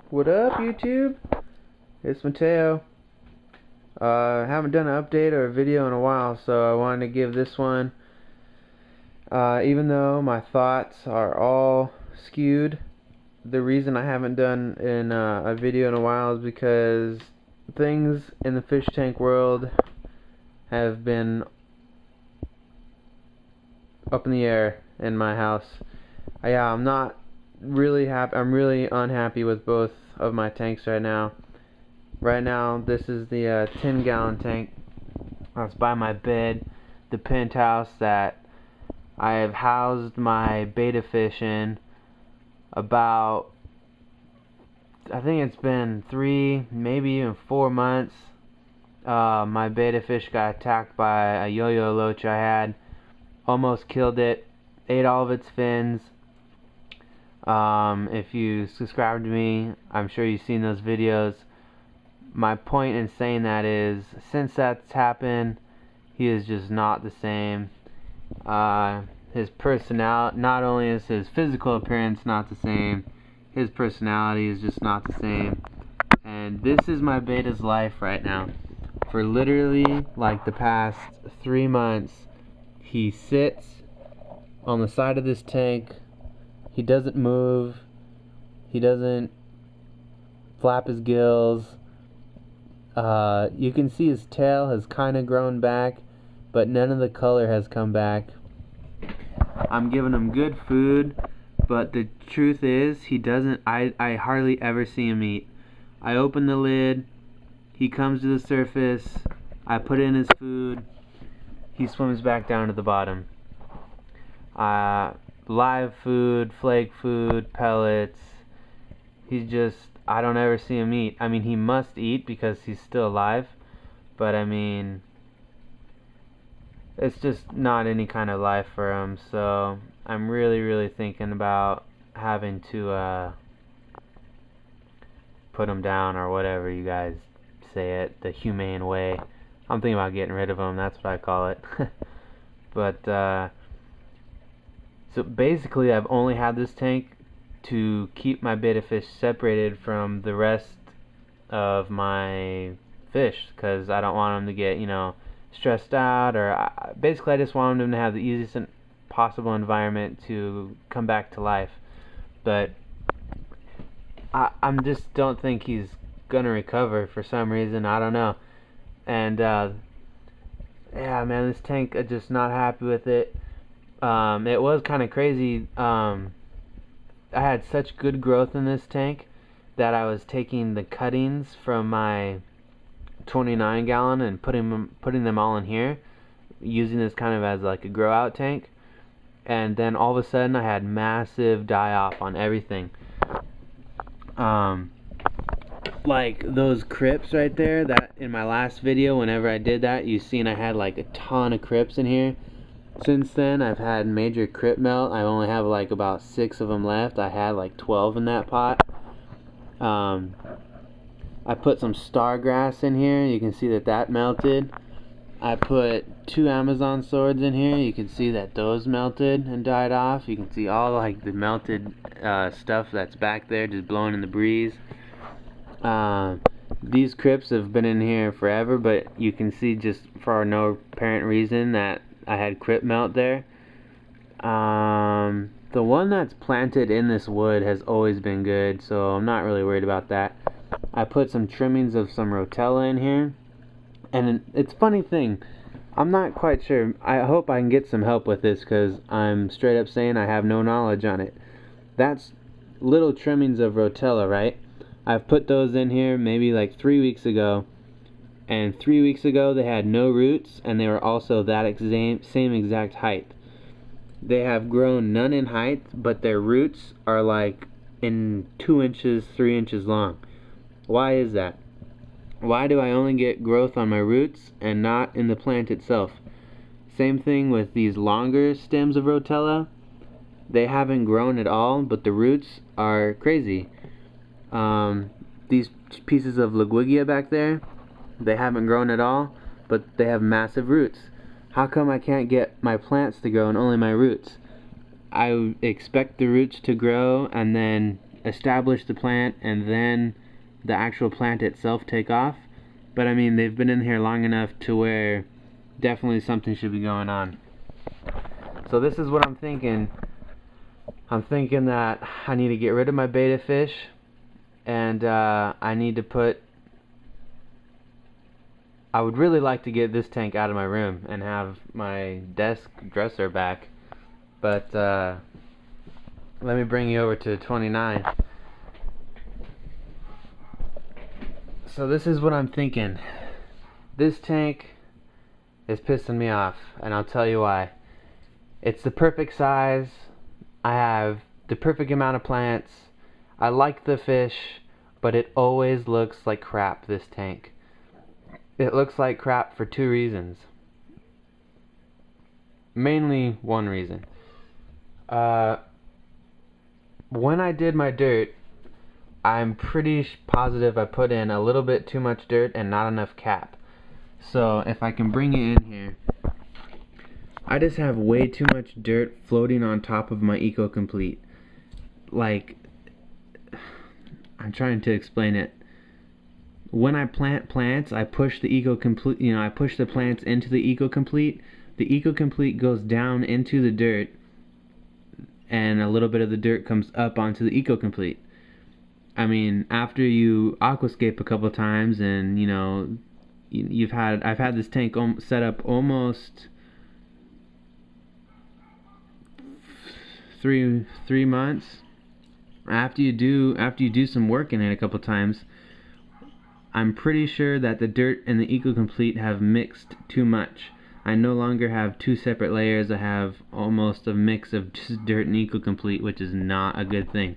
What up, YouTube? It's Mateo. Haven't done an update or a video in a while, so I wanted to give this one. Even though my thoughts are all skewed, the reason I haven't done a video in a while is because things in the fish tank world have been up in the air in my house. I'm not really happy. I'm really unhappy with both of my tanks right now. Right now, this is the 10-gallon tank that's by my bed, the penthouse that I have housed my betta fish in. About, I think it's been 3, maybe even 4 months. My betta fish got attacked by a yo-yo loach I had. Almost killed it. Ate all of its fins. If you subscribe to me, I'm sure you've seen those videos. My point in saying that is, since that's happened, he is just not the same. His personality, not only is his physical appearance not the same, his personality is just not the same. And this is my betta's life right now. For literally like the past 3 months, he sits on the side of this tank. He doesn't move. He doesn't flap his gills. You can see his tail has kind of grown back, but none of the color has come back. I'm giving him good food, but the truth is, he doesn't. I hardly ever see him eat. I open the lid, he comes to the surface, I put in his food, he swims back down to the bottom. Live food, flake food, pellets. He's just, I don't ever see him eat. I mean, he must eat because he's still alive, but I mean, it's just not any kind of life for him. So I'm really thinking about having to put him down, or whatever you guys say it, the humane way. I'm thinking about getting rid of him, that's what I call it. But so basically, I've only had this tank to keep my betta fish separated from the rest of my fish, because I don't want them to get, stressed out, or basically I just want them to have the easiest possible environment to come back to life. But I just don't think he's gonna recover for some reason. I don't know. And yeah, man, this tank, I'm just not happy with it. It was kind of crazy. I had such good growth in this tank that I was taking the cuttings from my 29-gallon and putting them all in here, using this kind of as like a grow out tank. And then all of a sudden I had massive die off on everything. Like those crypts right there, that in my last video, whenever I did that, you seen I had like a ton of crypts in here. Since then, I've had major crypt melt. I only have like about 6 of them left. I had like 12 in that pot. I put some star grass in here. You can see that melted. I put 2 Amazon swords in here. You can see that those melted and died off. You can see all like the melted stuff that's back there just blowing in the breeze. These crypts have been in here forever, but you can see just for no apparent reason that I had crypt melt there. The one that's planted in this wood has always been good, so I'm not really worried about that. I put some trimmings of some Rotella in here, and it's a funny thing, I'm not quite sure. I hope I can get some help with this, because I'm straight up saying I have no knowledge on it. That's little trimmings of Rotella, right? I've put those in here maybe like 3 weeks ago, and 3 weeks ago they had no roots, and they were also that same exact height. They have grown none in height, but their roots are like in 2 inches, 3 inches long. Why is that? Why do I only get growth on my roots and not in the plant itself? Same thing with these longer stems of Rotella. They haven't grown at all, but the roots are crazy. These pieces of Liguigia back there, they haven't grown at all, but they have massive roots. How come I can't get my plants to grow and only my roots? I expect the roots to grow and then establish the plant and then the actual plant itself take off. But I mean, they've been in here long enough to where definitely something should be going on. So this is what I'm thinking. I'm thinking that I need to get rid of my betta fish, and I need to put... I would really like to get this tank out of my room and have my desk dresser back, but let me bring you over to 29. So this is what I'm thinking. This tank is pissing me off, and I'll tell you why. It's the perfect size. I have the perfect amount of plants. I like the fish, but it always looks like crap, this tank. It looks like crap for two reasons. Mainly one reason. When I did my dirt, I'm pretty positive I put in a little bit too much dirt and not enough cap. So if I can bring it in here, I just have way too much dirt floating on top of my Eco Complete. Like, I'm trying to explain it. When I plant plants, I push the Eco Complete, I push the plants into the Eco Complete. The Eco Complete goes down into the dirt, and a little bit of the dirt comes up onto the Eco Complete. I mean, after you aquascape a couple times, and I've had this tank set up almost 3 months. After you do some work in it a couple times, I'm pretty sure that the dirt and the Eco Complete have mixed too much. I no longer have two separate layers. I have almost a mix of just dirt and Eco Complete, which is not a good thing.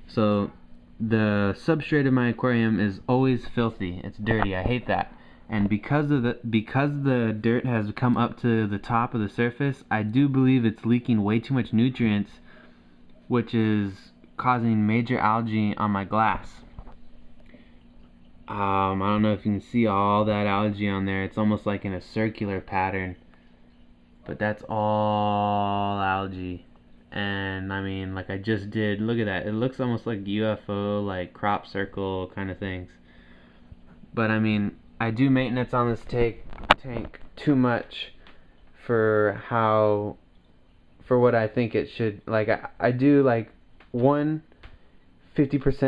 So the substrate of my aquarium is always filthy. It's dirty. I hate that. And because the dirt has come up to the top of the surface, I do believe it's leaking way too much nutrients, which is causing major algae on my glass. I don't know if you can see all that algae on there. It's almost like in a circular pattern, but that's all algae. And I mean, like I just did, look at that. It looks almost like UFO, like crop circle kind of things. But I mean, I do maintenance on this tank too much for what I think it should. Like I do like 50%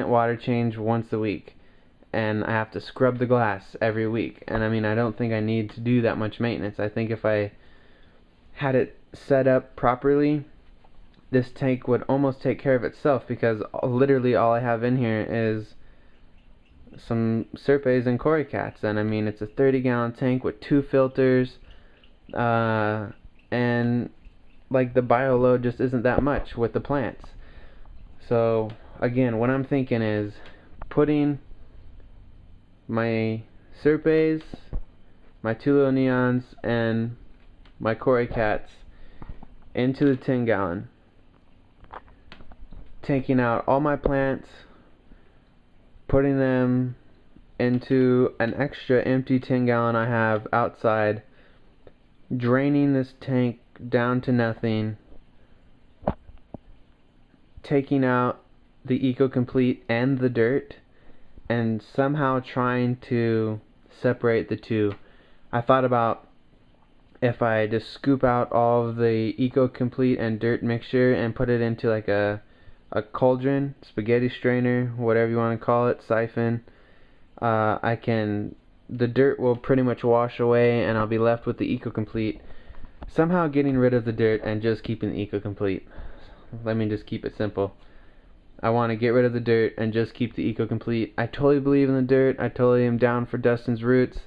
water change once a week, and I have to scrub the glass every week. And I mean, I don't think I need to do that much maintenance. I think if I had it set up properly, this tank would almost take care of itself, because literally all I have in here is some Serpes and Corycats. And I mean, it's a 30-gallon tank with 2 filters, and like the bio load just isn't that much with the plants. So again, what I'm thinking is putting my Serpes, my 2 little neons, and my Corycats into the 10-gallon, taking out all my plants, putting them into an extra empty 10-gallon I have outside, draining this tank down to nothing, taking out the Eco Complete and the dirt, and somehow trying to separate the two. I thought about if I just scoop out all of the Eco Complete and dirt mixture and put it into like a cauldron, spaghetti strainer, whatever you want to call it, siphon, the dirt will pretty much wash away, and I'll be left with the Eco Complete. Somehow getting rid of the dirt and just keeping the Eco Complete. Let me just keep it simple. I want to get rid of the dirt and just keep the Eco Complete. I totally believe in the dirt. I totally am down for Dustin's roots.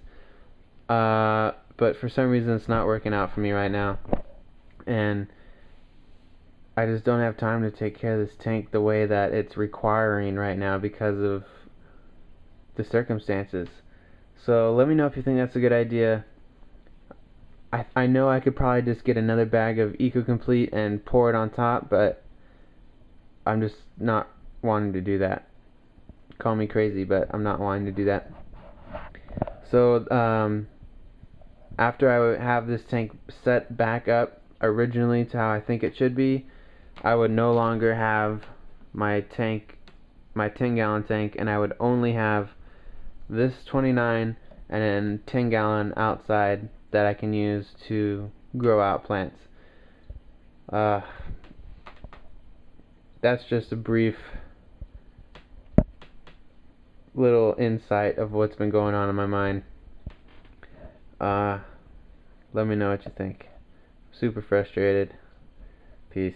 But for some reason it's not working out for me right now. And I just don't have time to take care of this tank the way that it's requiring right now because of the circumstances. So let me know if you think that's a good idea. I know I could probably just get another bag of Eco Complete and pour it on top, but I'm just not wanting to do that. Call me crazy, but I'm not wanting to do that. So after I would have this tank set back up originally to how I think it should be, I would no longer have my tank my 10-gallon tank, and I would only have this 29 and then 10-gallon outside that I can use to grow out plants. That's just a brief little insight of what's been going on in my mind. Let me know what you think. Super frustrated. Peace.